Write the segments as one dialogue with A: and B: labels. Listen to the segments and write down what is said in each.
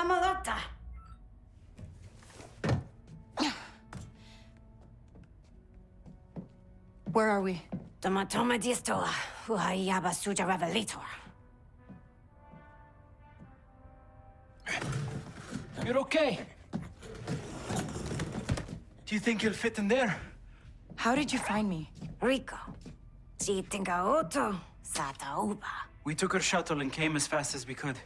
A: Malotta.
B: Where are we?
A: Tomatoma distola, Huayaba suja revelator.
C: You're okay. Do you think you'll fit in there?
B: How did you find me?
A: Rico. Chitinga oto, sata uba.
C: We took our shuttle and came as fast as we could.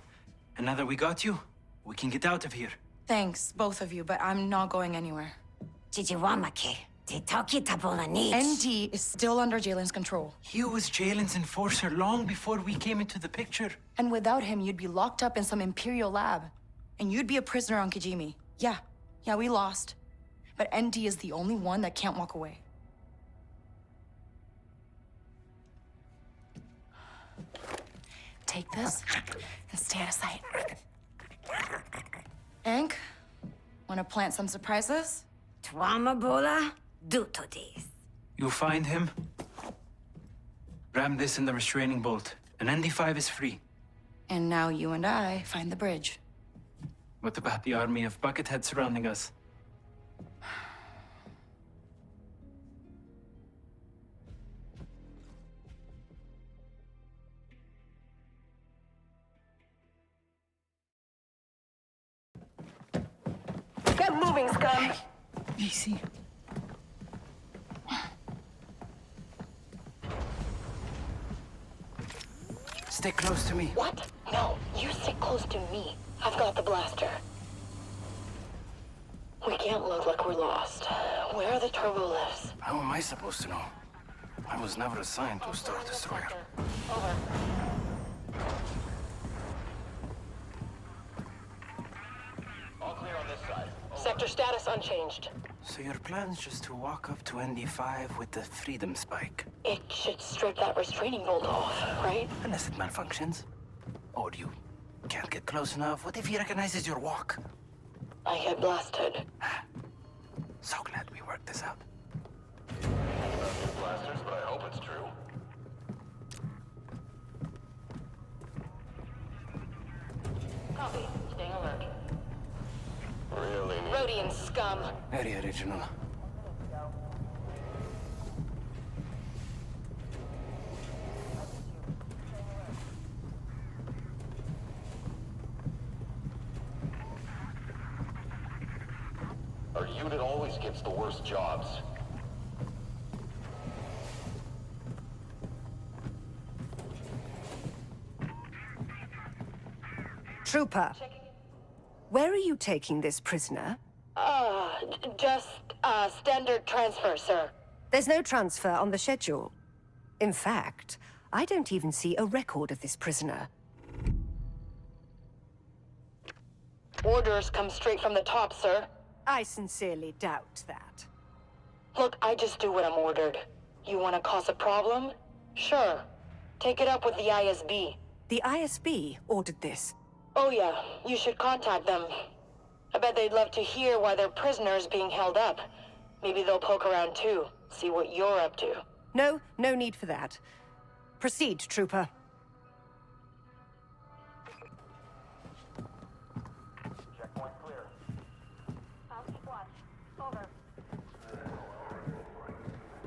C: And now that we got you, we can get out of here.
B: Thanks, both of you, but I'm not going anywhere.
A: Chichiwamake, Titoki tabola needs.
B: NT is still under Jalen's control.
C: He was Jalen's enforcer long before we came into the picture.
B: And without him, you'd be locked up in some Imperial lab. And you'd be a prisoner on Kijimi. Yeah, we lost. But NT is the only one that can't walk away. Take this and stay out of sight. Ank, wanna plant some surprises?
A: Twamabola, dutodis.
C: You find him, ram this in the restraining bolt, and ND5 is free.
B: And now you and I find the bridge.
C: What about the army of bucketheads surrounding us?
D: Get moving, scum!
B: Easy.
C: Stay close to me.
D: What? No, you stick close to me. I've got the blaster. We can't look like we're lost. Where are the turbo lifts?
C: How am I supposed to know? I was never assigned to a Star Destroyer.
D: Over.
E: All clear on this side.
D: Sector status unchanged.
C: So your plan's just to walk up to ND5 with the Freedom Spike?
D: It should strip that restraining bolt off, right?
C: Unless it malfunctions. Or you can't get close enough. What if he recognizes your walk?
D: I get blasted.
C: So glad we worked this out.
E: Blasters, but I hope it's true.
D: Copy. Staying alert.
E: Really neat.
D: Rhodian scum.
C: Very original.
E: Our unit always gets the worst jobs.
F: Trooper, where are you taking this prisoner?
D: Just, standard transfer, sir.
F: There's no transfer on the schedule. In fact, I don't even see a record of this prisoner.
D: Orders come straight from the top, sir.
F: I sincerely doubt that.
D: Look, I just do what I'm ordered. You want to cause a problem? Sure. Take it up with the ISB.
F: The ISB ordered this.
D: Oh yeah, you should contact them. I bet they'd love to hear why their prisoner is being held up. Maybe they'll poke around too, see what you're up to.
F: No need for that. Proceed, Trooper.
E: Checkpoint clear.
D: I'll keep watch. Over.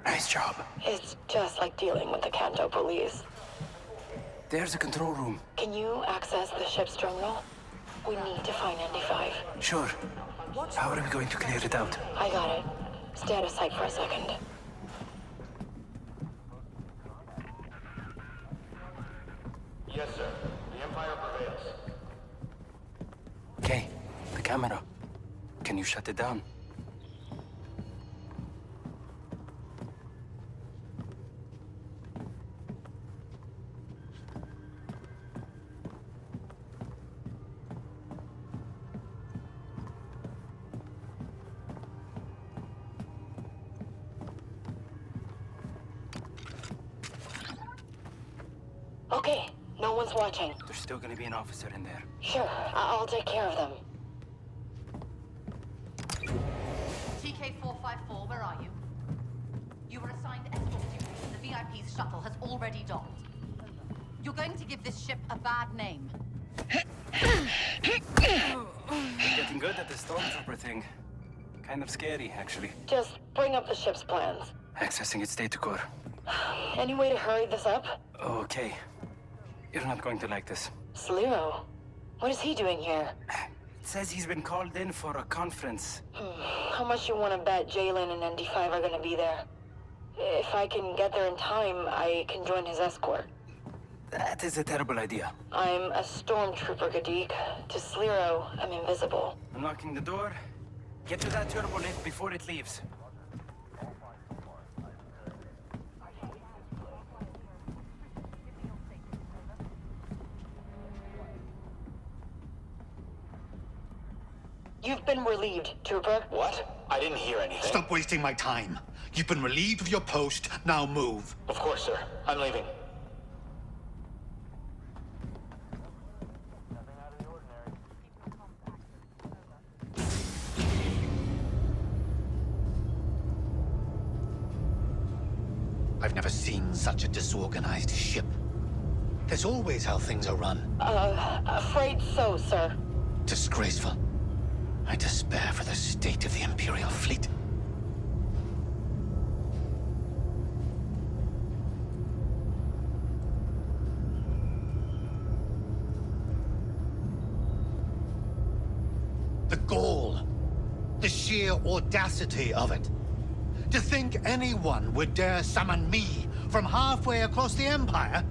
C: Nice job.
D: It's just like dealing with the Kanto police.
C: There's a control room.
D: Can you access the ship's terminal? We need to find ND5.
C: Sure. How are we going to clear it out?
D: I got it. Stay out of sight for a second.
E: Yes, sir. The Empire prevails.
C: Okay, the camera. Can you shut it down?
D: Okay, no one's watching.
C: There's still gonna be an officer in there.
D: Sure, I'll take care of them.
G: TK-454, where are you? You were assigned escort duty, and the VIP's shuttle has already docked. You're going to give this ship a bad name.
C: Getting good at the stormtrooper thing. Kind of scary, actually.
D: Just bring up the ship's plans.
C: Accessing its data core.
D: Any way to hurry this up?
C: Okay. You're not going to like this.
D: Sliro? What is he doing here?
C: It says he's been called in for a conference.
D: How much you want to bet Jalen and ND5 are gonna be there? If I can get there in time, I can join his escort.
C: That is a terrible idea.
D: I'm a stormtrooper, Gadik. To Sliro, I'm invisible.
C: Unlocking the door. Get to that turbo lift before it leaves.
D: You've been relieved, Trooper.
E: What? I didn't hear anything.
H: Stop wasting my time. You've been relieved of your post, now move.
E: Of course, sir. I'm leaving.
H: I've never seen such a disorganized ship. That's always how things are run.
D: Afraid so, sir.
H: Disgraceful. I despair for the state of the Imperial fleet. The gall, the sheer audacity of it. To think anyone would dare summon me from halfway across the Empire?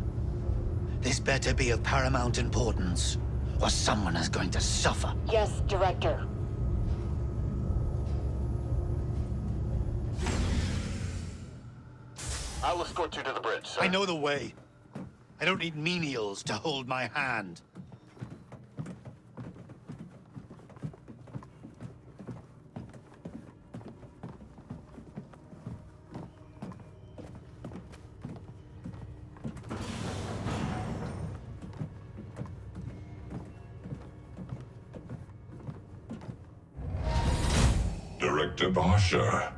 H: This better be of paramount importance, or someone is going to suffer.
D: Yes, Director.
E: I'll escort you to the bridge, sir.
H: I know the way. I don't need menials to hold my hand.
I: Director Barsha,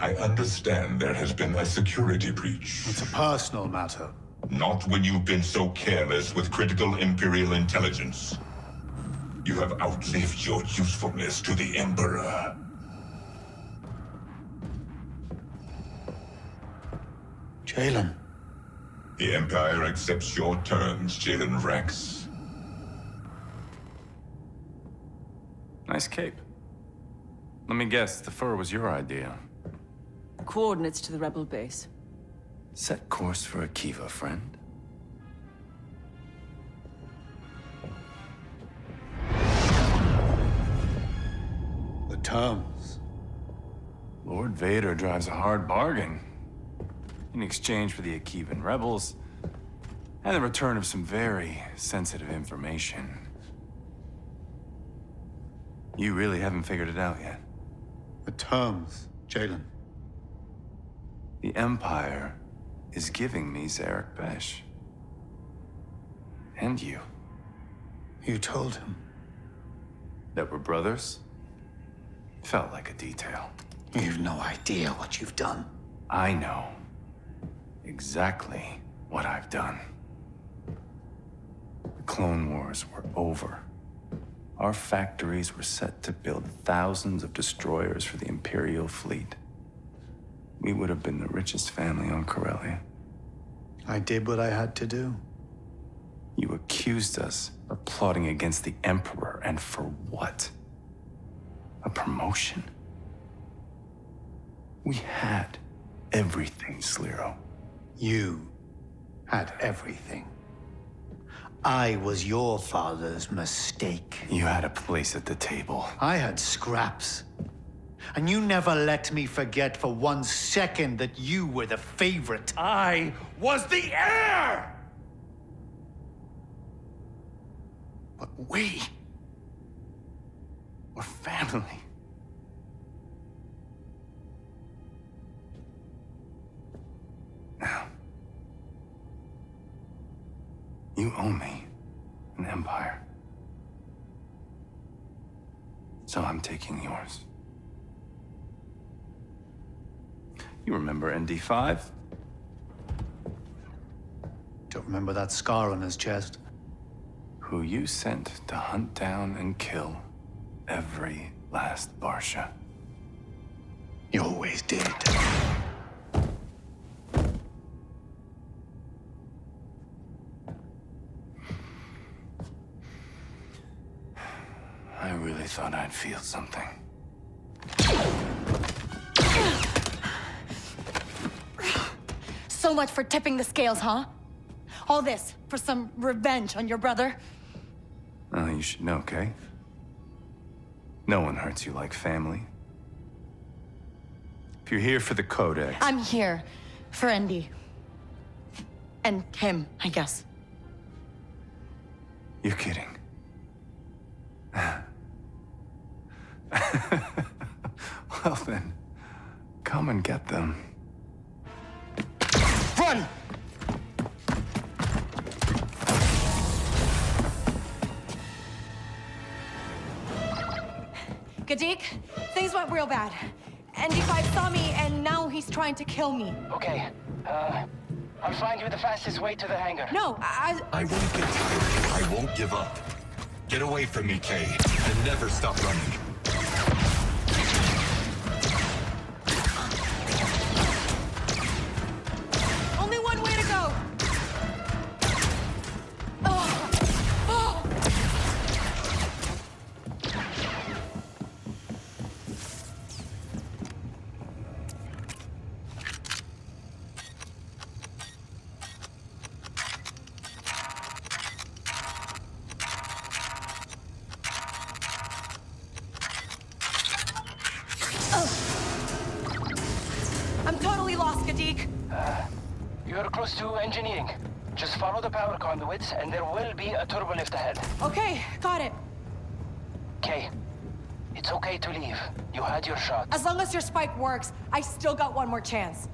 I: I understand there has been a security breach.
H: It's a personal matter.
I: Not when you've been so careless with critical Imperial intelligence. You have outlived your usefulness to the Emperor.
H: Jalen.
I: The Empire accepts your terms, Jalen Rex.
J: Nice cape. Let me guess, the fur was your idea.
K: Coordinates to the rebel base.
J: Set course for Akiva, friend.
H: The terms.
J: Lord Vader drives a hard bargain. In exchange for the Akivan rebels, and the return of some very sensitive information. You really haven't figured it out yet.
H: The terms, Jalen.
J: The Empire is giving me Zarek Besh. And you.
H: You told him.
J: That we're brothers? Felt like a detail.
H: You've no idea what you've done.
J: I know exactly what I've done. The Clone Wars were over. Our factories were set to build thousands of destroyers for the Imperial fleet. We would have been the richest family on Corellia.
H: I did what I had to do.
J: You accused us of plotting against the Emperor, and for what? A promotion? We had everything, Sliro.
H: You had everything. I was your father's mistake.
J: You had a place at the table.
H: I had scraps. And you never let me forget for 1 second that you were the favorite. I was the heir! But we were family.
J: Now, you owe me an empire. So I'm taking yours. You remember ND5?
H: Don't remember that scar on his chest.
J: who you sent to hunt down and kill every last Barsha.
H: You always did.
J: I really thought I'd feel something.
B: So much for tipping the scales, huh? All this for some revenge on your brother?
J: Well, you should know, Kay. No one hurts you like family. If you're here for the Codex...
B: I'm here for Andy. And him, I guess.
J: You're kidding. Well then, come and get them.
B: Run! Gadik, things went real bad. ND5 saw me, and now he's trying to kill me.
C: Okay. I'll find you the fastest way to the hangar.
B: No,
I: I won't get tired. I won't give up. Get away from me, Kay, and never stop running.
B: Only one way to go. Oh. Oh. I'm totally lost, Gadik.
C: You're close to engineering. Just follow the power conduits, and there will be a turbo lift ahead.
B: Okay, got it.
C: Kay, it's okay to leave. You had your shot.
B: As long as your spike works, I still got one more chance.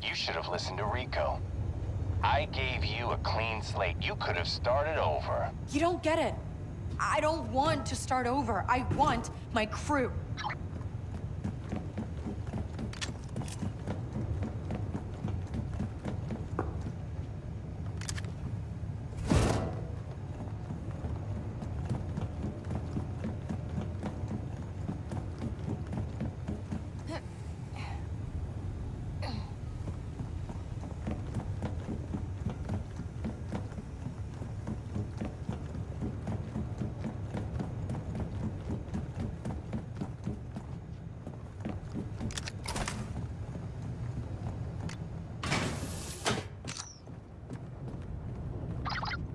E: You should have listened to Rico. I gave you a clean slate. You could have started over.
B: You don't get it. I don't want to start over. I want my crew.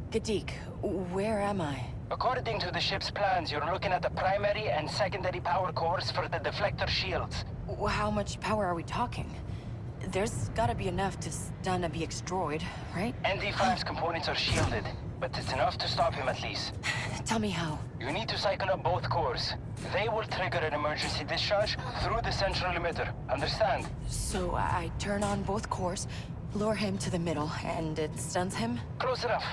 B: Gadik, where am I?
C: According to the ship's plans, you're looking at the primary and secondary power cores for the deflector shields.
B: How much power are we talking? There's gotta be enough to stun a BX droid, right?
C: ND5's components are shielded, but it's enough to stop him at least.
B: Tell me how.
C: You need to cycle up both cores. They will trigger an emergency discharge through the central emitter. Understand?
B: So I turn on both cores, lure him to the middle, and it stuns him?
C: Close enough.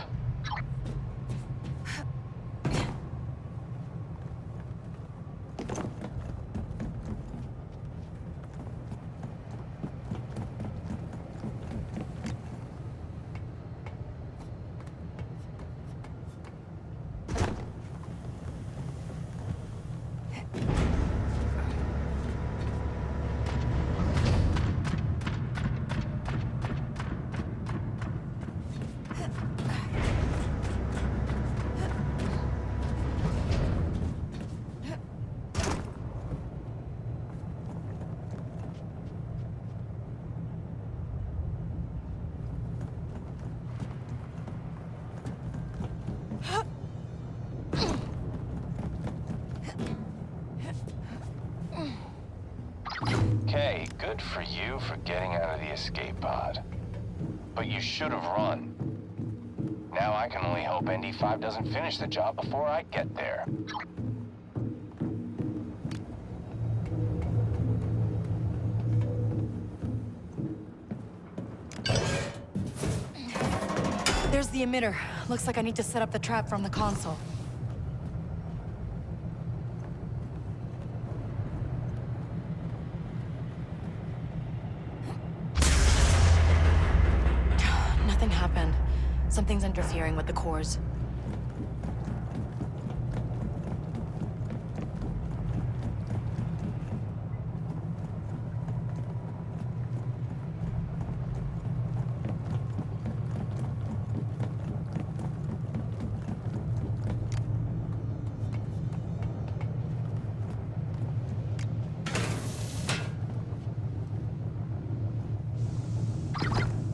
E: Okay, good for you for getting out of the escape pod. But you should have run. Now I can only hope ND5 doesn't finish the job before I get there.
B: There's the emitter. Looks like I need to set up the trap from the console. Nothing happened. Something's interfering with the cores.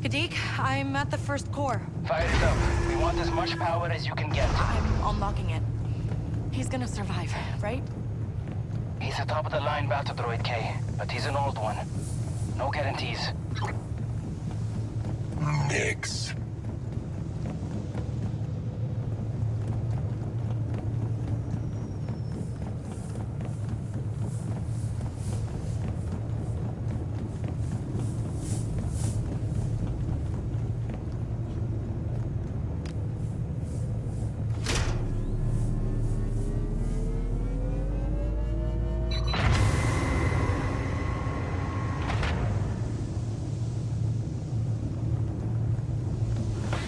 B: Kadik, I'm at the first core.
C: Fire it up. We want as much power as you can get.
B: I'm unlocking it. He's gonna survive, right?
C: He's a top-of-the-line battle droid, K, but he's an old one. No guarantees.
I: Nix.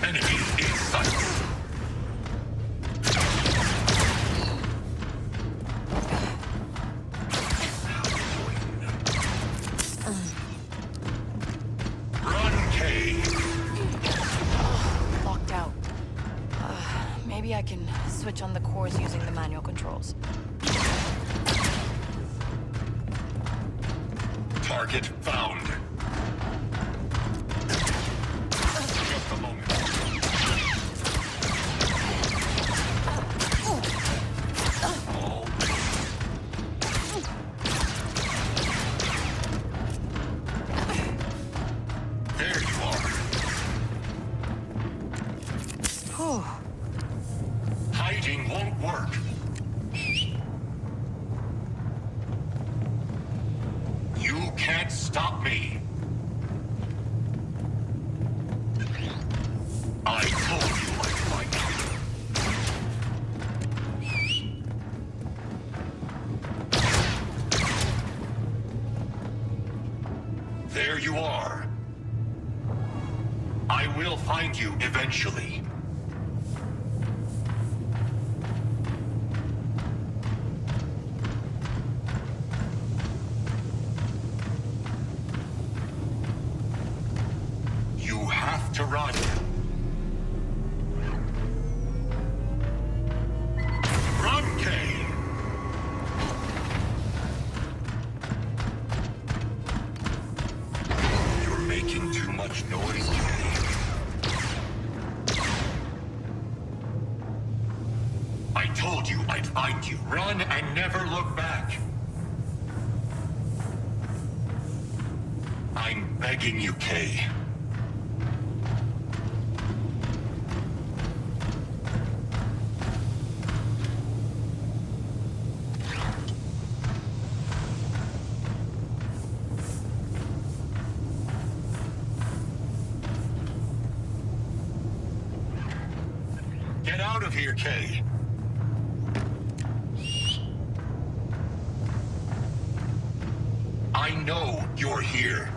I: Enemy in sight. Run, K.
B: Locked out. Maybe I can switch on the cores using the manual controls.
I: Target found. Just a moment. There you are. Hiding won't work. You can't stop me. I told you I'd find you. There you are. I will find you eventually. You have to run. Run, Kay! You're making too much noise, Kay. I told you I'd find you. Run and never look back. I'm begging you, Kay. Get out of here, Kay. I know you're here.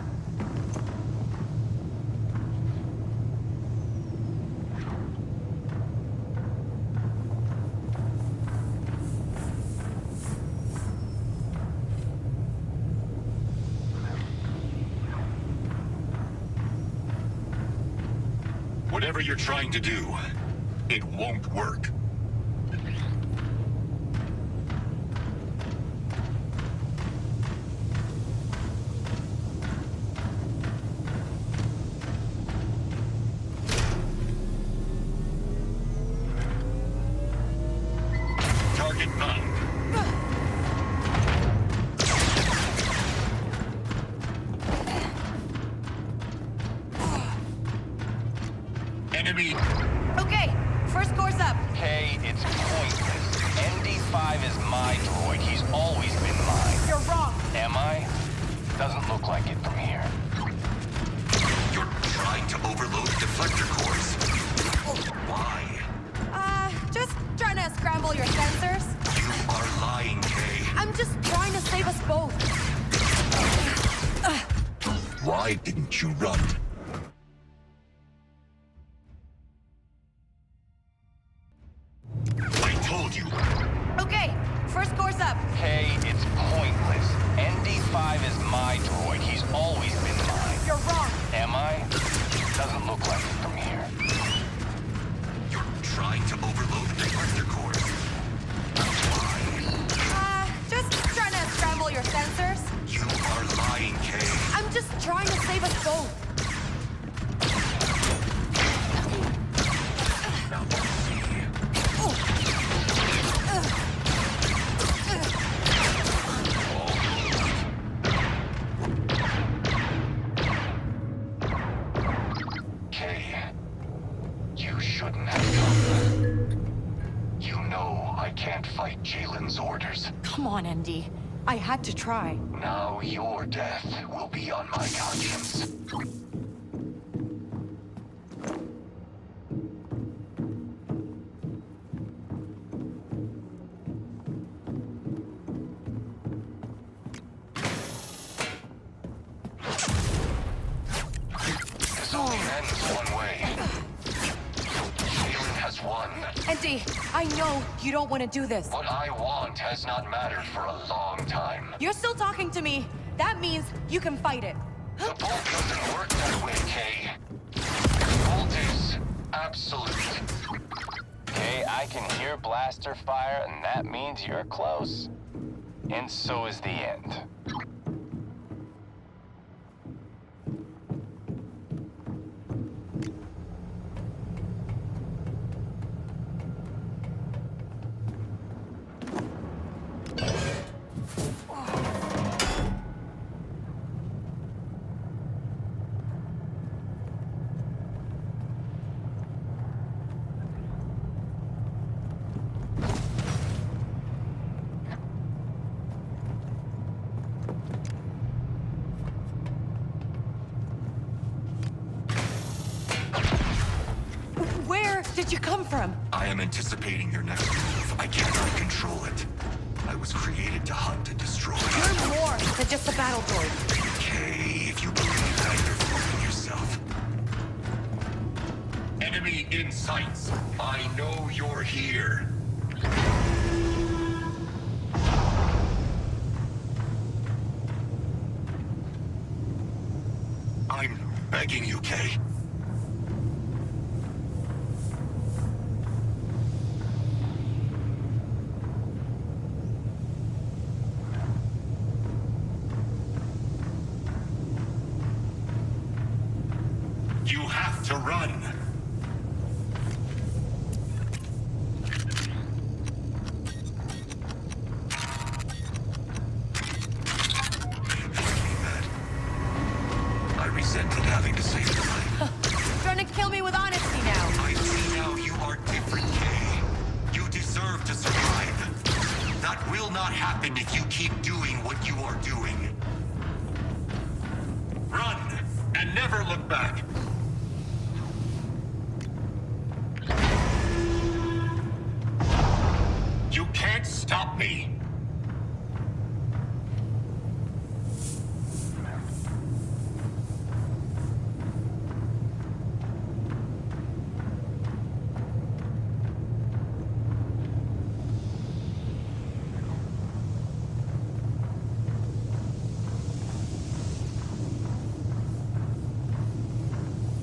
I: Whatever you're trying to do, it won't work. Target found. Enemy
G: Okay, first course up.
E: Kay, it's pointless. ND5 is my droid. He's always been mine.
G: You're wrong.
E: Am I? Doesn't look like it from here.
L: You're trying to overload deflector cores. Why?
G: Just trying to scramble your sensors.
L: You are lying, Kay.
G: I'm just trying to save us both.
L: Why didn't you run? I told you.
G: Okay, first course up.
E: Kay, it's pointless. ND5 is my droid. He's always been mine.
G: You're wrong.
E: Am I? Doesn't look like it from here.
L: You're trying to overload deflector cores. Why?
G: Just trying to scramble your sensors.
L: You are lying, Kay.
G: I'm just trying to save us both.
L: Kay, you shouldn't have come. You know I can't fight Jalen's orders.
B: Come on, ND. I had to try.
L: Now your death will be on my conscience. This only ends one way. Jalen has won.
B: ND, I know you don't want to do this.
L: What I want has not mattered for a long time.
B: You're still talking to me. That means you can fight it.
L: The bolt doesn't work that way, Kay. The bolt is absolute.
E: Kay, I can hear blaster fire, and that means you're close. And so is the end.
B: Where did you come from?
L: I am anticipating your next move. I cannot control it. I was created to hunt and destroy.
B: You're more than just a battle droid.
L: Okay, if you believe that, you're fooling yourself. Enemy in sight. I know you're here. I'm begging you, Kay. You have to run. I resented having to save your life.
B: Trying to kill me with honesty now.
L: I see now you are different, Kay. You deserve to survive. That will not happen if you keep doing what you are doing. Run, and never look back. You can't stop me.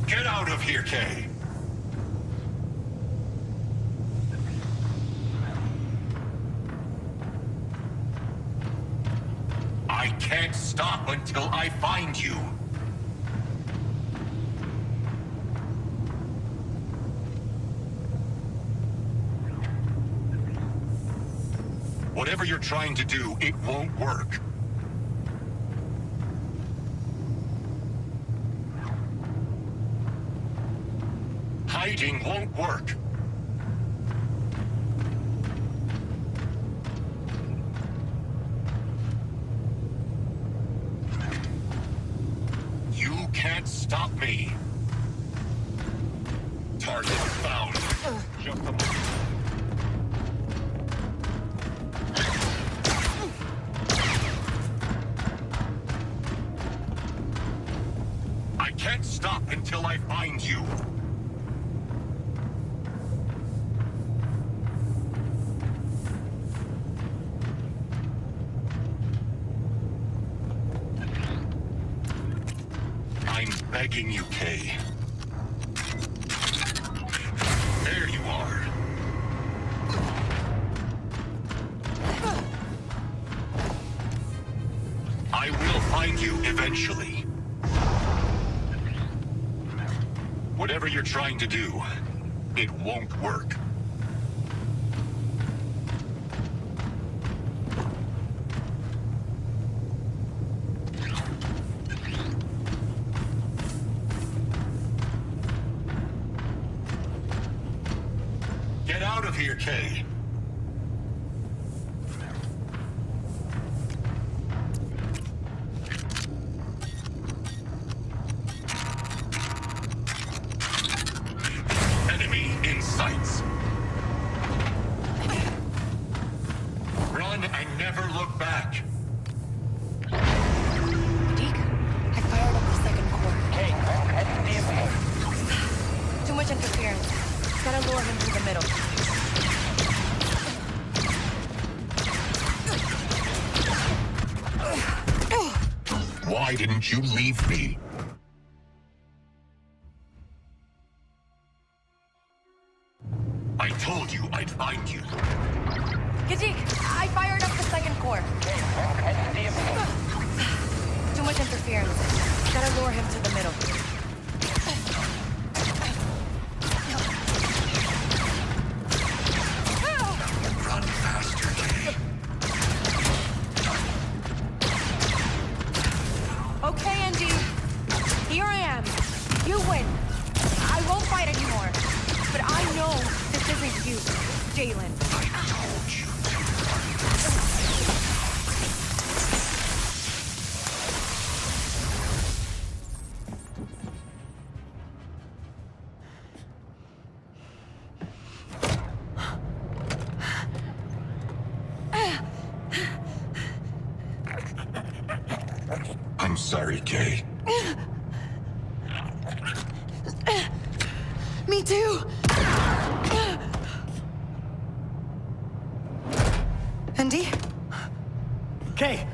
L: Get out of here, Kay. I can't stop until I find you. Whatever you're trying to do, it won't work. Waiting won't work. You can't stop me. Target found. Jump them. I can't stop until I find you. I'm begging you, Kay. There you are. I will find you eventually. Whatever you're trying to do, it won't work. Get out of here, Kay. Enemy in sights. Run and never look back.
B: Deke, I fired up the second core.
C: Kay, head DFA.
B: Too much interference. Gotta lure him through the middle.
L: Why didn't you leave me? I told you I'd find you.
B: Kadik, I fired up the second core.
C: Kay, head DFA.
B: Too much interference. Gotta lure him to the middle.
L: Run faster, Kay.
B: Okay, Andy. Here I am. You win. I won't fight anymore. But I know this isn't you, Jalen.
L: I told you I'm sorry, Kay.
B: Me too. Andy?
J: Kay!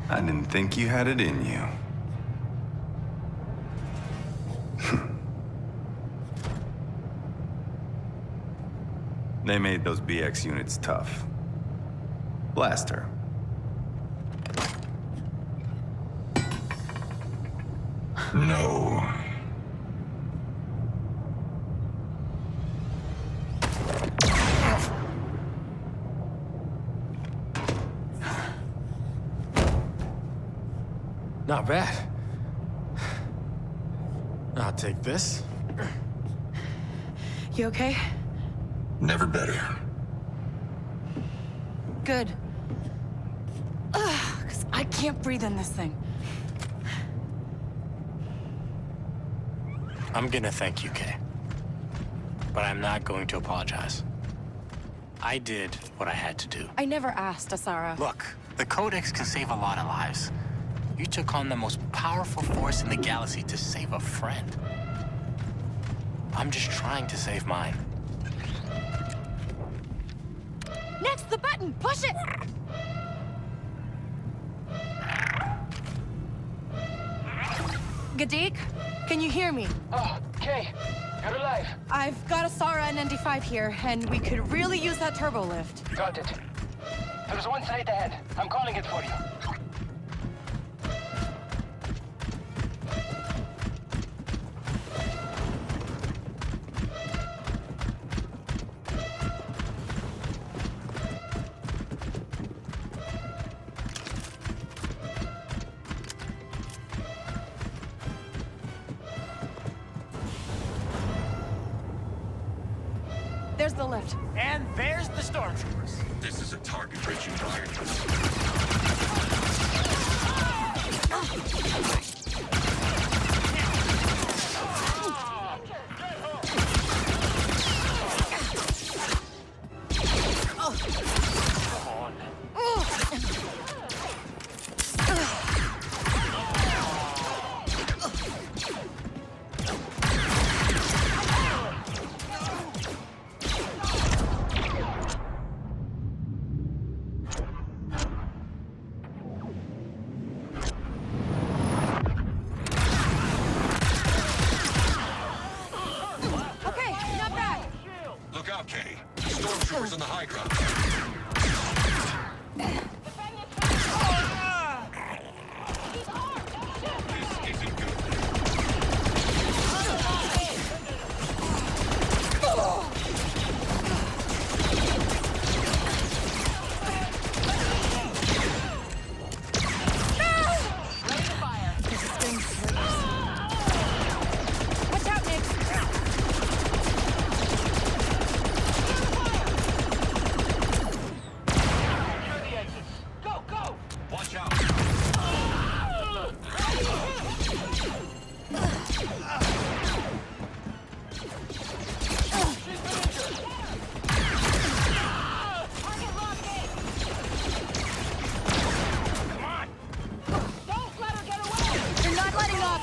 J: I didn't think you had it in you. They made those BX units tough. Blast her.
L: No.
M: Not bad. I'll take this.
B: You okay?
L: Never better.
B: Good. Because I can't breathe in this thing.
M: I'm gonna thank you, Kay. But I'm not going to apologize. I did what I had to do.
B: I never asked, Asara.
M: Look, the Codex can save a lot of lives. You took on the most powerful force in the galaxy to save a friend. I'm just trying to save mine.
B: Next, the button! Push it! Gadik, can you hear me?
C: Oh, Kay, you're alive.
B: I've got Asara and ND5 here, and we could really use that turbo lift.
C: Got it. There's one straight ahead. I'm calling it for you.
B: the lift.
M: And there's the stormtroopers.
L: This is a target-rich environment. Stormtroopers on the high ground. This isn't good.
B: Ready to fire. This is getting serious. Watch out, Nick.
L: Watch out!
B: You're not letting up.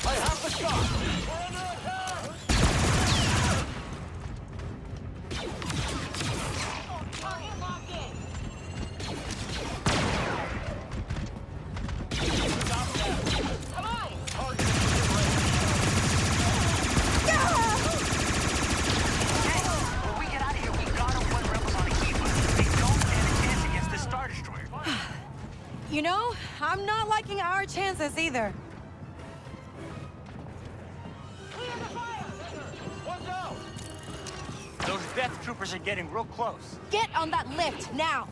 C: I have the shot!
B: You know, I'm not liking our chances either.
M: Those death troopers are getting real close.
B: Get on that lift now.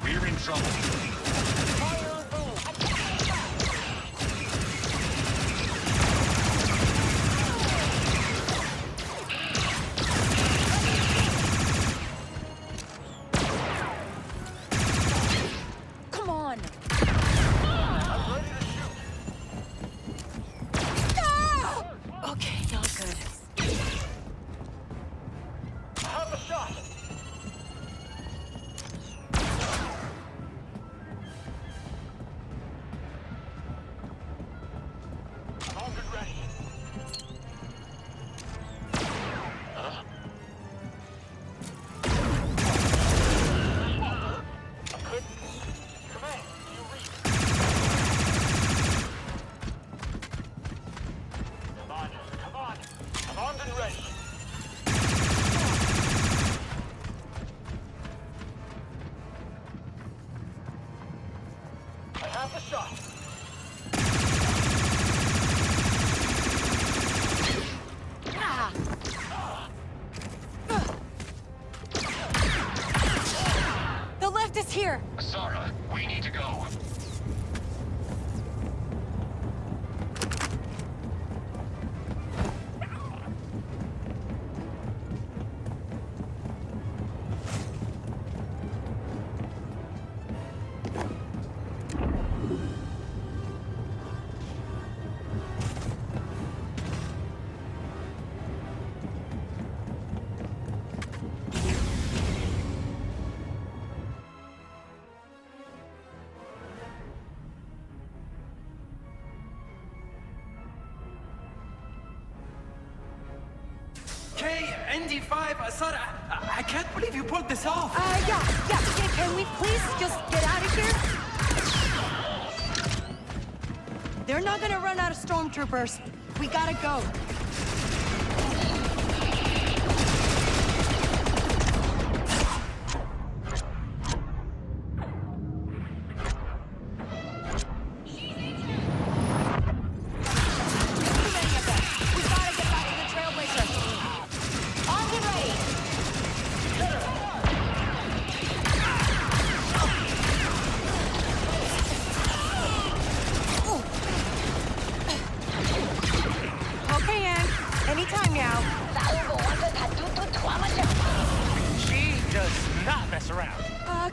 L: We're in trouble.
B: Come on. Okay, not good.
C: Have a shot! Armed and ready. Command, you read. Come on, come on. I'm armed and ready. I have the shot.
B: The lift is here.
L: Sarah, we need to go.
N: ND5, Sarah, I can't believe you pulled this off.
B: Yeah. Can we please just get out of here? They're not gonna run out of stormtroopers. We gotta go.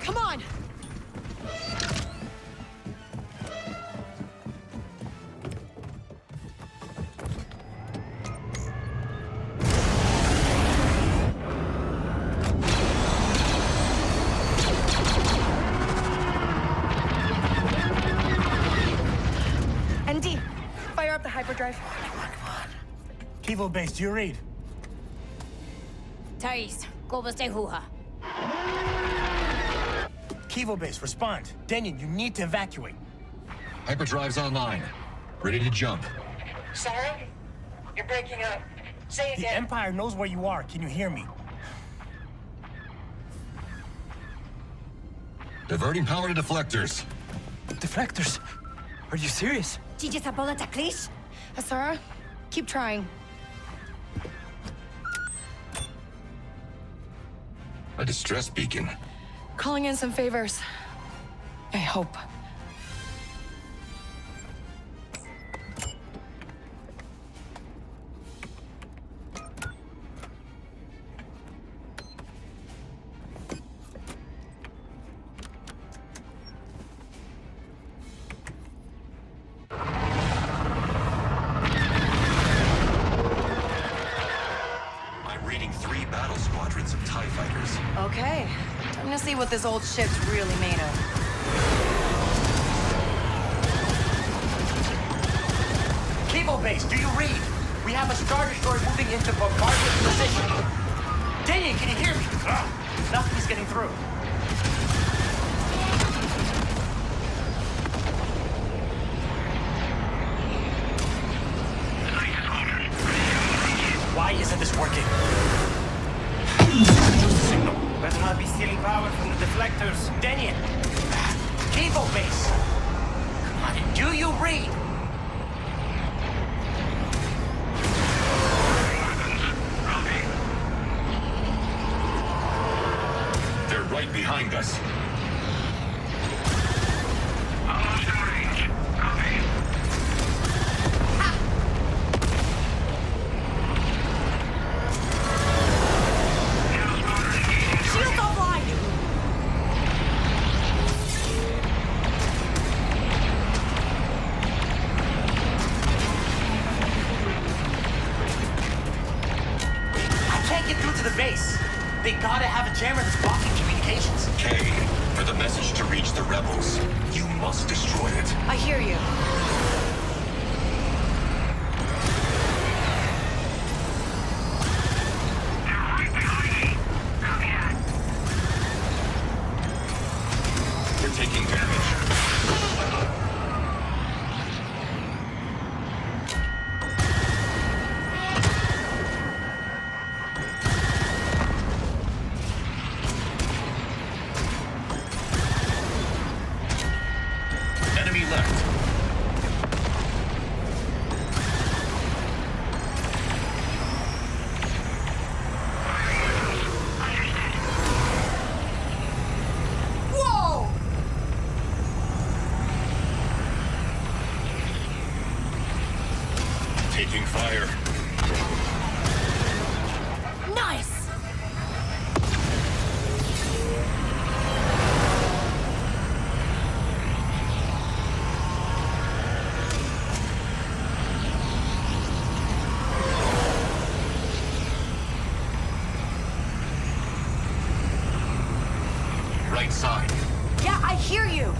C: Come on!
B: ND, fire up the hyperdrive.
C: Kivo base, do you read?
A: Thais, Gobas Huha.
C: Kivo base, respond. Denyon, you need to evacuate.
L: Hyperdrive's online. Ready to jump.
D: Sarah? You're breaking up. Say it
C: The
D: again.
C: Empire knows where you are. Can you hear me?
L: Diverting power to deflectors.
N: Deflectors? Are you serious?
A: Chichisabola Taklish?
B: Asara, keep trying.
L: A distress beacon.
B: Calling in some favors. I hope.
L: I'm reading 3 battle squadrons of TIE fighters.
B: Okay. Time to see what this old ship's really made of.
C: Kivo base, do you read? We have a Star Destroyer moving into bombardment position. Denyon, can you hear me? Nothing's getting through. Why isn't this working? Signal. Better not be stealing power from the deflectors. Denyon! Kivo base! Come on, do you read?
L: They're right behind us.
I: Almost in range. Copy.
A: Shields offline!
C: I can't get through to the base. They gotta have a jammer that's blocking communications.
L: Kay, for the message to reach the rebels, you must destroy it.
B: I hear you.
L: They're taking damage. Enemy left.
B: Whoa!
L: Taking fire.
A: Nice!
L: Right side.
B: Yeah, I hear you.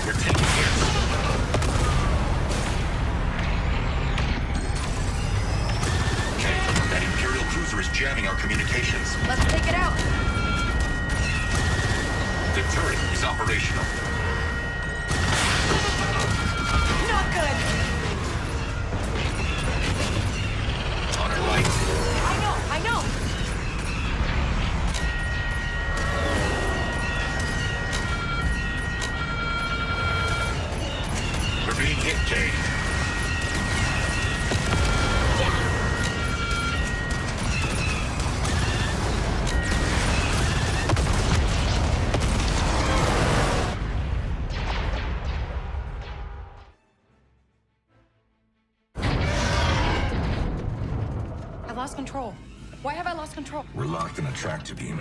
L: We're taking hits. Okay, that Imperial cruiser is jamming our communications.
B: Let's take it out.
L: turret is operational.
B: Not good!
L: On her right.
B: I know!
L: We're being hit, Kay.
B: I lost control. Why have I lost control?
L: We're locked in a tractor beam.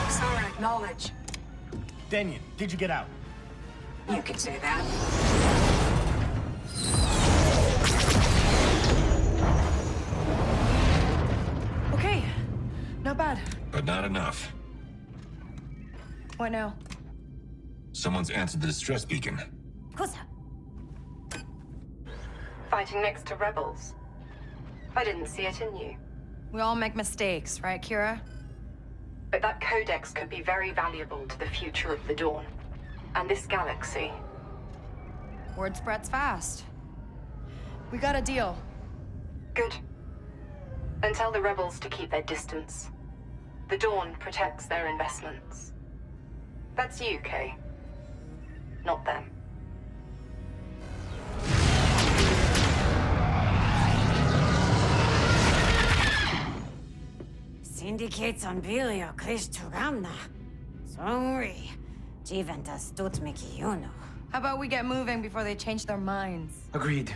F: Sora, acknowledge.
C: Denyon, did you get out?
F: You can say that.
B: Okay, not bad.
L: But not enough.
B: What now?
L: Someone's answered the distress beacon.
A: Cosa?
F: Fighting next to rebels. I didn't see it in you.
B: We all make mistakes, right, Kira?
F: But that codex could be very valuable to the future of the Dawn. And this galaxy.
B: Word spreads fast. We got a deal.
F: Good. And tell the rebels to keep their distance. The Dawn protects their investments. That's you, Kay. Not them.
A: Syndicates on Bilio Klish Tugamna. Songri. Jiventas Tutmiki Yuno.
B: How about we get moving before they change their minds?
N: Agreed.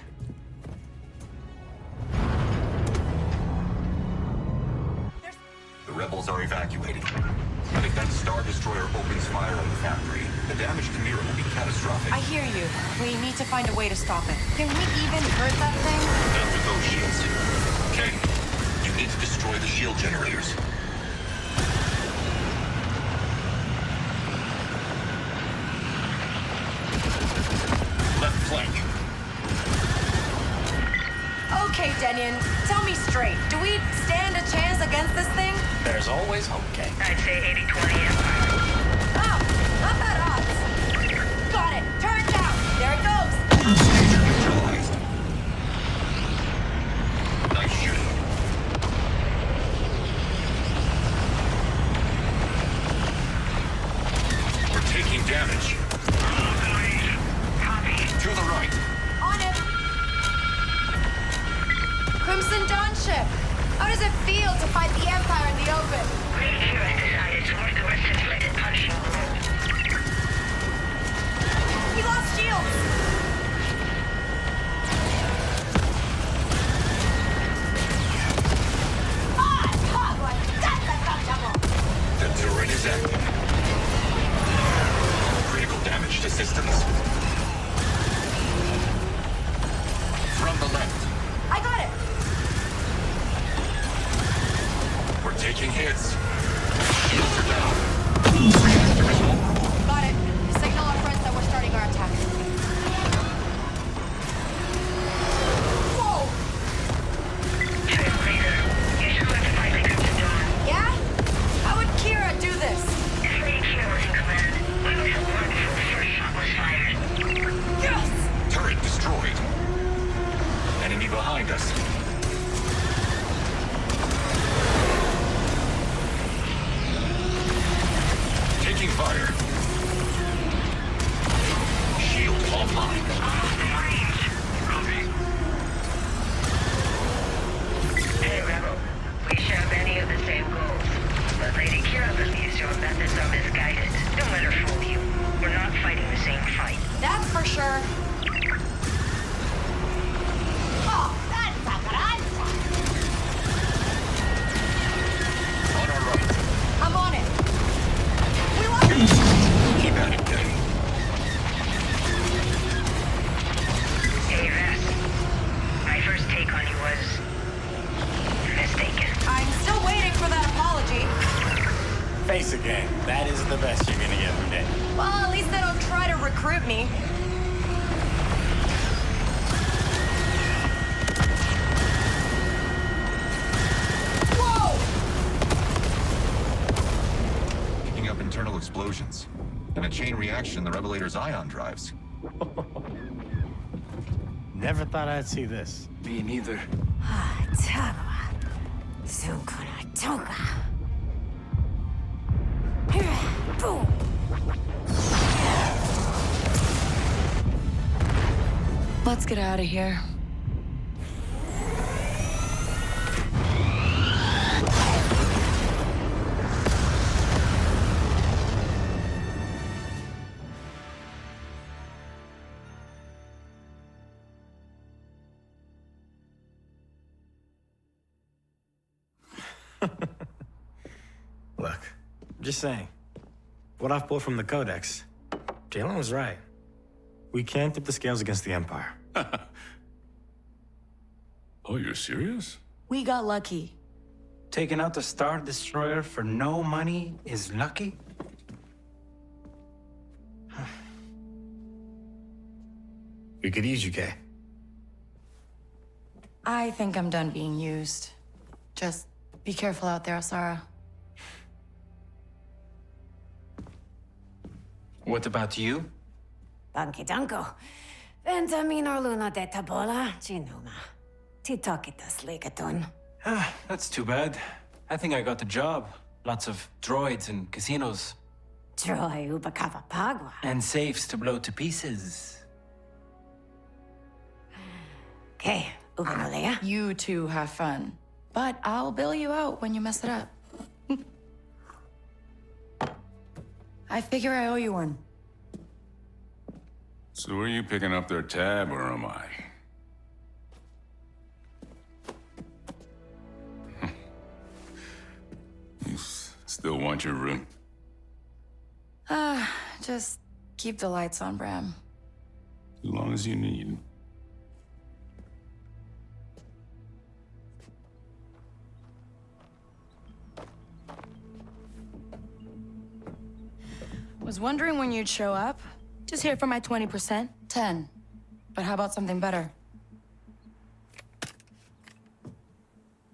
L: The rebels are evacuating. But if that Star Destroyer opens fire on the factory, the damage to Mira will be catastrophic.
B: I hear you. We need to find a way to stop it. Can we even hurt that thing?
L: After those shields. Kay, you need to destroy the shield generators. Left flank.
B: Okay, Denyon. Tell me straight. Do we stand a chance against this thing?
C: There's always hope, Kay.
D: I'd say 80-20 Empire.
B: Oh, not bad odds. Got it. Turret down. There it goes.
L: Danger neutralized. Nice shooting. We're taking damage. To the right.
B: On it. Crimson Dawn ship. How does it feel to fight the Empire in the open? We lost shields.
L: The turret is active. Critical damage to systems. From the left.
B: I got it.
L: We're taking hits. Shields are down. Reactor is vulnerable.
B: Got it. Signal our friends that we're starting our attack. Whoa!
D: Translator, you should let the fight come to dawn.
B: Yeah? How would Kira do this?
D: If Lady Kira was in command, we would have won before the first shot was fired.
B: Yes!
L: Turret destroyed. Enemy behind us. Taking fire. Shield online.
D: Hey, Rebel. We share many of the same goals. But Lady Kira believes your methods are misguided. Don't let her fool you. We're not fighting the same fight.
B: That's for sure. Oh, that's a
L: chain reaction in the Revelator's ion drives.
M: Never thought I'd see this.
N: Me neither.
A: Tagwa. Zunkuna Toga. Boom.
B: Let's get out of here.
M: Look, just saying. What I've pulled from the Codex, Jalen was right. We can't tip the scales against the Empire.
I: Oh, you're serious?
B: We got lucky.
N: Taking out the Star Destroyer for no money is lucky?
M: We could use you, Kay.
B: I think I'm done being used. Just be careful out there, Sarah.
N: What about you?
A: Banki Danko. Ventamino Luna de Tabola, Chinuma. Titokitas Ligaton.
N: Ah, that's too bad. I think I got the job. Lots of droids and casinos.
A: Troy Ubakava Pagua.
N: And safes to blow to pieces.
A: Okay, Ubanolea.
B: You two have fun. But I'll bail you out when you mess it up. I figure I owe you one.
I: So are you picking up their tab, or am I? You still want your room?
B: Just keep the lights on, Bram.
I: As long as you need.
B: Was wondering when you'd show up. Just here for my 20%. 10. But how about something better?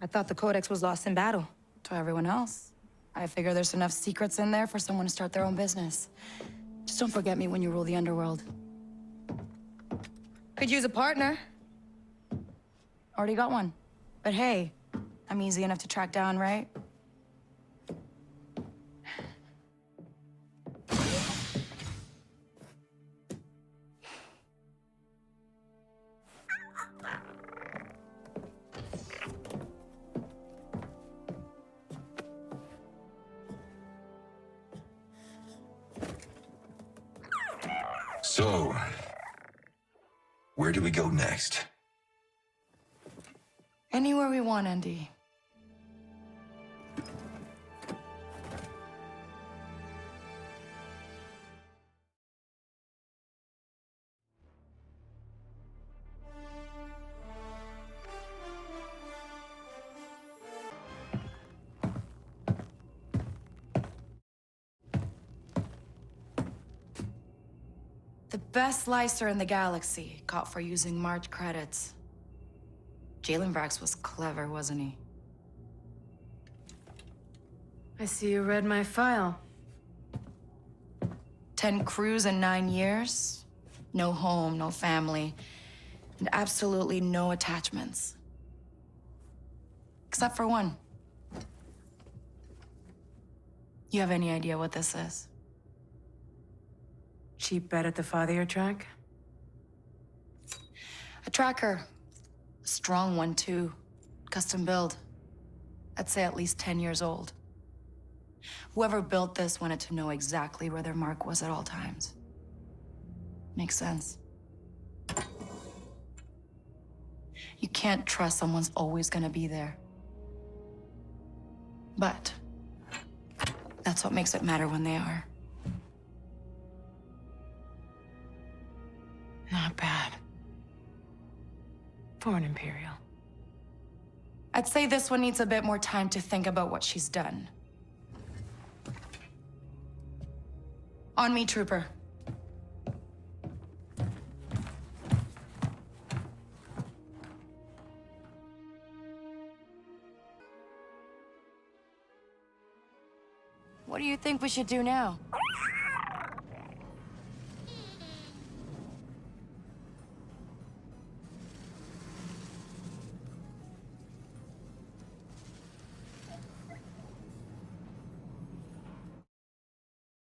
B: I thought the Codex was lost in battle. To everyone else. I figure there's enough secrets in there for someone to start their own business. Just don't forget me when you rule the underworld. Could use a partner. Already got one. But hey, I'm easy enough to track down, right?
L: So, where do we go next?
B: Anywhere we want, Andy. The best slicer in the galaxy, caught for using March credits. Jalen Vrax was clever, wasn't he?
O: I see you read my file.
B: 10 crews in 9 years. No home, no family, and absolutely no attachments. Except for one. You have any idea what this is?
O: Cheap bet at the fathier track?
B: A tracker. A strong one, too. Custom build. I'd say at least 10 years old. Whoever built this wanted to know exactly where their mark was at all times. Makes sense. You can't trust someone's always gonna be there. But that's what makes it matter when they are.
O: Not bad. For an Imperial.
B: I'd say this one needs a bit more time to think about what she's done. On me, Trooper. What do you think we should do now?